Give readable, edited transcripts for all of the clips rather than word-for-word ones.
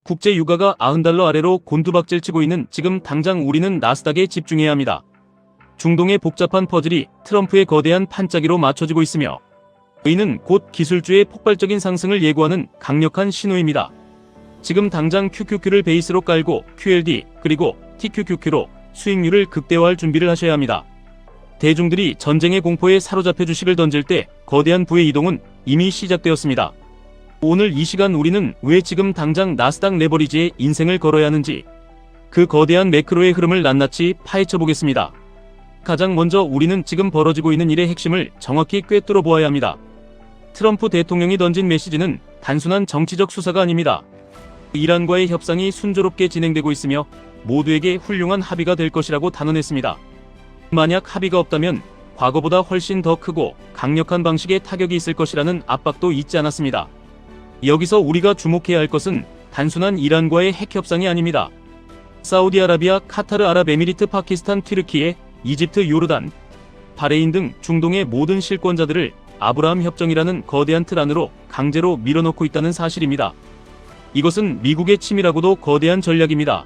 국제 유가가 $90 아래로 곤두박질 치고 있는 지금 당장 우리는 나스닥에 집중해야 합니다. 중동의 복잡한 퍼즐이 트럼프의 거대한 판짜기로 맞춰지고 있으며 이는 곧 기술주의 폭발적인 상승을 예고하는 강력한 신호입니다. 지금 당장 QQQ를 베이스로 깔고 QLD 그리고 TQQQ로 수익률을 극대화할 준비를 하셔야 합니다. 대중들이 전쟁의 공포에 사로잡혀 주식을 던질 때 거대한 부의 이동은 이미 시작되었습니다. 오늘 이 시간 우리는 왜 지금 당장 나스닥 레버리지에 인생을 걸어야 하는지 그 거대한 매크로의 흐름을 낱낱이 파헤쳐 보겠습니다. 가장 먼저 우리는 지금 벌어지고 있는 일의 핵심을 정확히 꿰뚫어 보아야 합니다. 트럼프 대통령이 던진 메시지는 단순한 정치적 수사가 아닙니다. 이란과의 협상이 순조롭게 진행되고 있으며 모두에게 훌륭한 합의가 될 것이라고 단언했습니다. 만약 합의가 없다면 과거보다 훨씬 더 크고 강력한 방식의 타격이 있을 것이라는 압박도 잊지 않았습니다. 여기서 우리가 주목해야 할 것은 단순한 이란과의 핵 협상이 아닙니다. 사우디아라비아, 카타르, 아랍에미리트, 파키스탄, 튀르키예, 이집트, 요르단, 바레인 등 중동의 모든 실권자들을 아브라함 협정이라는 거대한 틀 안으로 강제로 밀어넣고 있다는 사실입니다. 이것은 미국의 치밀하고도 거대한 전략입니다.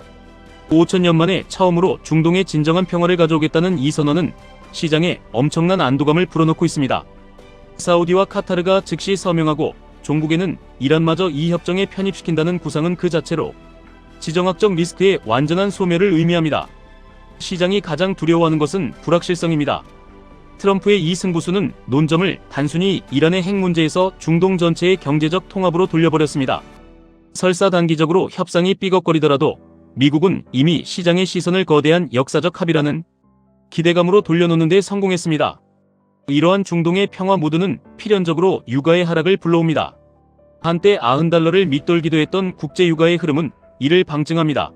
5천년 만에 처음으로 중동의 진정한 평화를 가져오겠다는 이 선언은 시장에 엄청난 안도감을 불어넣고 있습니다. 사우디와 카타르가 즉시 서명하고 종국에는 이란마저 이 협정에 편입시킨다는 구상은 그 자체로 지정학적 리스크의 완전한 소멸을 의미합니다. 시장이 가장 두려워하는 것은 불확실성입니다. 트럼프의 이 승부수는 논점을 단순히 이란의 핵 문제에서 중동 전체의 경제적 통합으로 돌려버렸습니다. 설사 단기적으로 협상이 삐걱거리더라도 미국은 이미 시장의 시선을 거대한 역사적 합의라는 기대감으로 돌려놓는 데 성공했습니다. 이러한 중동의 평화 무드는 필연적으로 유가의 하락을 불러옵니다. 한때 $90를 밑돌기도 했던 국제 유가의 흐름은 이를 방증합니다.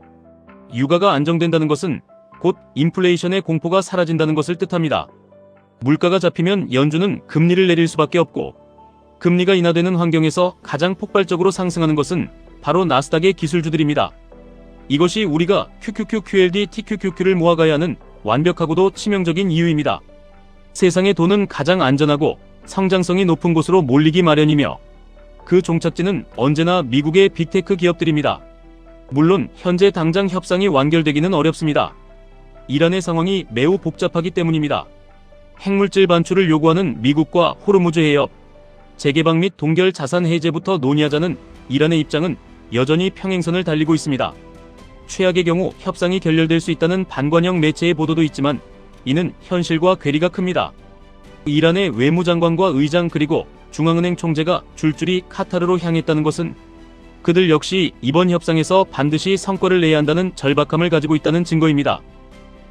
유가가 안정된다는 것은 곧 인플레이션의 공포가 사라진다는 것을 뜻합니다. 물가가 잡히면 연준은 금리를 내릴 수밖에 없고 금리가 인하되는 환경에서 가장 폭발적으로 상승하는 것은 바로 나스닥의 기술주들입니다. 이것이 우리가 QQQ, QLD, TQQQ를 모아가야 하는 완벽하고도 치명적인 이유입니다. 세상의 돈은 가장 안전하고 성장성이 높은 곳으로 몰리기 마련이며 그 종착지는 언제나 미국의 빅테크 기업들입니다. 물론 현재 당장 협상이 완결되기는 어렵습니다. 이란의 상황이 매우 복잡하기 때문입니다. 핵물질 반출을 요구하는 미국과 호르무즈 해협, 재개방 및 동결 자산 해제부터 논의하자는 이란의 입장은 여전히 평행선을 달리고 있습니다. 최악의 경우 협상이 결렬될 수 있다는 반관영 매체의 보도도 있지만 이는 현실과 괴리가 큽니다. 이란의 외무장관과 의장 그리고 중앙은행 총재가 줄줄이 카타르로 향했다는 것은 그들 역시 이번 협상에서 반드시 성과를 내야 한다는 절박함을 가지고 있다는 증거입니다.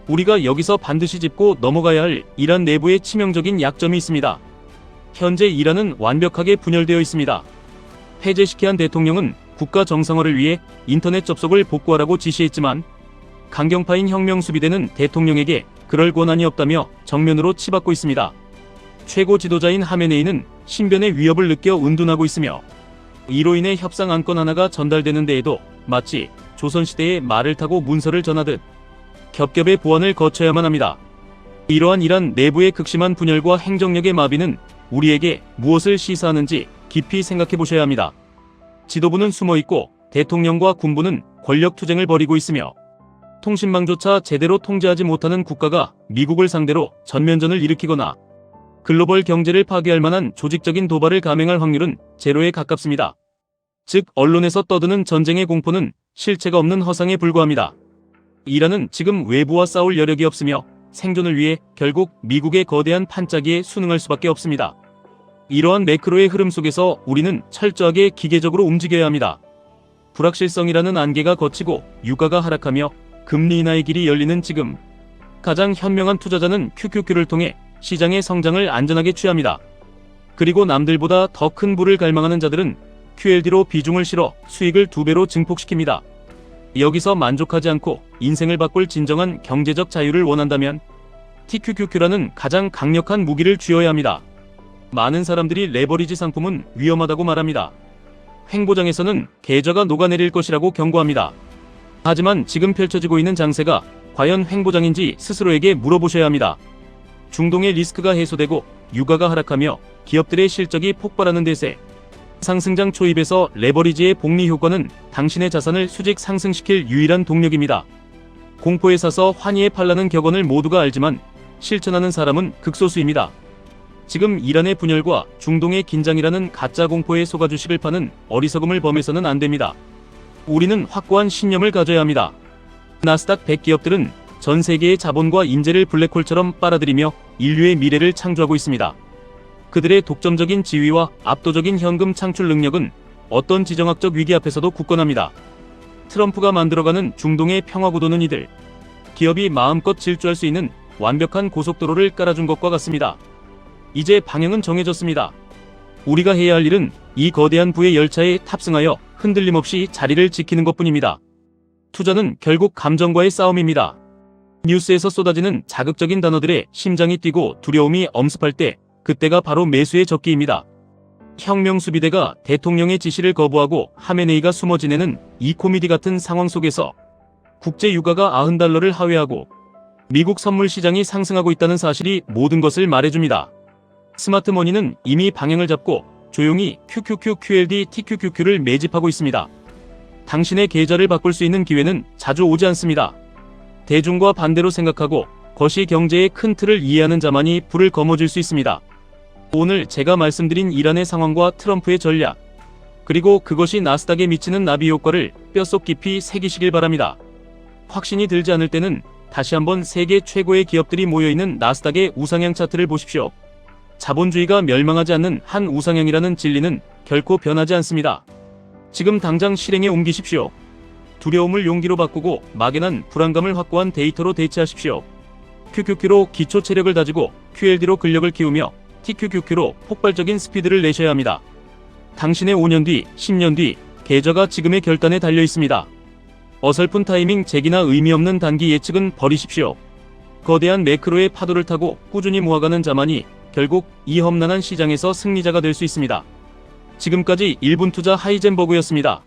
우리가 여기서 반드시 짚고 넘어가야 할 이란 내부의 치명적인 약점이 있습니다. 현재 이란은 완벽하게 분열되어 있습니다. 페제시키안 대통령은 국가 정상화를 위해 인터넷 접속을 복구하라고 지시했지만 강경파인 혁명수비대는 대통령에게 그럴 권한이 없다며 정면으로 치받고 있습니다. 최고 지도자인 하메네이는 신변의 위협을 느껴 은둔하고 있으며 이로 인해 협상 안건 하나가 전달되는 데에도 마치 조선시대의 말을 타고 문서를 전하듯 겹겹의 보완을 거쳐야만 합니다. 이러한 이란 내부의 극심한 분열과 행정력의 마비는 우리에게 무엇을 시사하는지 깊이 생각해 보셔야 합니다. 지도부는 숨어있고 대통령과 군부는 권력 투쟁을 벌이고 있으며 통신망조차 제대로 통제하지 못하는 국가가 미국을 상대로 전면전을 일으키거나 글로벌 경제를 파괴할 만한 조직적인 도발을 감행할 확률은 제로에 가깝습니다. 즉 언론에서 떠드는 전쟁의 공포는 실체가 없는 허상에 불과합니다. 이란은 지금 외부와 싸울 여력이 없으며 생존을 위해 결국 미국의 거대한 판짜기에 순응할 수밖에 없습니다. 이러한 매크로의 흐름 속에서 우리는 철저하게 기계적으로 움직여야 합니다. 불확실성이라는 안개가 걷히고 유가가 하락하며 금리 인하의 길이 열리는 지금 가장 현명한 투자자는 QQQ를 통해 시장의 성장을 안전하게 취합니다. 그리고 남들보다 더 큰 부를 갈망하는 자들은 QLD로 비중을 실어 수익을 2배로 증폭시킵니다. 여기서 만족하지 않고 인생을 바꿀 진정한 경제적 자유를 원한다면 TQQQ라는 가장 강력한 무기를 쥐어야 합니다. 많은 사람들이 레버리지 상품은 위험하다고 말합니다. 횡보장에서는 계좌가 녹아내릴 것이라고 경고합니다. 하지만 지금 펼쳐지고 있는 장세가 과연 횡보장인지 스스로에게 물어보셔야 합니다. 중동의 리스크가 해소되고 유가가 하락하며 기업들의 실적이 폭발하는 대세, 상승장 초입에서 레버리지의 복리 효과는 당신의 자산을 수직 상승시킬 유일한 동력입니다. 공포에 사서 환희에 팔라는 격언을 모두가 알지만 실천하는 사람은 극소수입니다. 지금 이란의 분열과 중동의 긴장이라는 가짜 공포에 속아 주식을 파는 어리석음을 범해서는 안 됩니다. 우리는 확고한 신념을 가져야 합니다. 나스닥 100 기업들은 전 세계의 자본과 인재를 블랙홀처럼 빨아들이며 인류의 미래를 창조하고 있습니다. 그들의 독점적인 지위와 압도적인 현금 창출 능력은 어떤 지정학적 위기 앞에서도 굳건합니다. 트럼프가 만들어가는 중동의 평화구도는 이들 기업이 마음껏 질주할 수 있는 완벽한 고속도로를 깔아준 것과 같습니다. 이제 방향은 정해졌습니다. 우리가 해야 할 일은 이 거대한 부의 열차에 탑승하여 흔들림 없이 자리를 지키는 것뿐입니다. 투자는 결국 감정과의 싸움입니다. 뉴스에서 쏟아지는 자극적인 단어들에 심장이 뛰고 두려움이 엄습할 때 그때가 바로 매수의 적기입니다. 혁명수비대가 대통령의 지시를 거부하고 하메네이가 숨어 지내는 이 코미디 같은 상황 속에서 국제 유가가 $90를 하회하고 미국 선물 시장이 상승하고 있다는 사실이 모든 것을 말해줍니다. 스마트머니는 이미 방향을 잡고 조용히 QQQ, QLD, TQQQ를 매집하고 있습니다. 당신의 계좌를 바꿀 수 있는 기회는 자주 오지 않습니다. 대중과 반대로 생각하고 거시 경제의 큰 틀을 이해하는 자만이 불을 거머쥘 수 있습니다. 오늘 제가 말씀드린 이란의 상황과 트럼프의 전략, 그리고 그것이 나스닥에 미치는 나비 효과를 뼛속 깊이 새기시길 바랍니다. 확신이 들지 않을 때는 다시 한번 세계 최고의 기업들이 모여있는 나스닥의 우상향 차트를 보십시오. 자본주의가 멸망하지 않는 한 우상향이라는 진리는 결코 변하지 않습니다. 지금 당장 실행에 옮기십시오. 두려움을 용기로 바꾸고 막연한 불안감을 확고한 데이터로 대체하십시오. QQQ로 기초 체력을 다지고 QLD로 근력을 키우며 TQQQ로 폭발적인 스피드를 내셔야 합니다. 당신의 5년 뒤, 10년 뒤 계좌가 지금의 결단에 달려 있습니다. 어설픈 타이밍 제기나 의미 없는 단기 예측은 버리십시오. 거대한 매크로의 파도를 타고 꾸준히 모아가는 자만이 결국 이 험난한 시장에서 승리자가 될 수 있습니다. 지금까지 1분 투자 하이젠버그였습니다.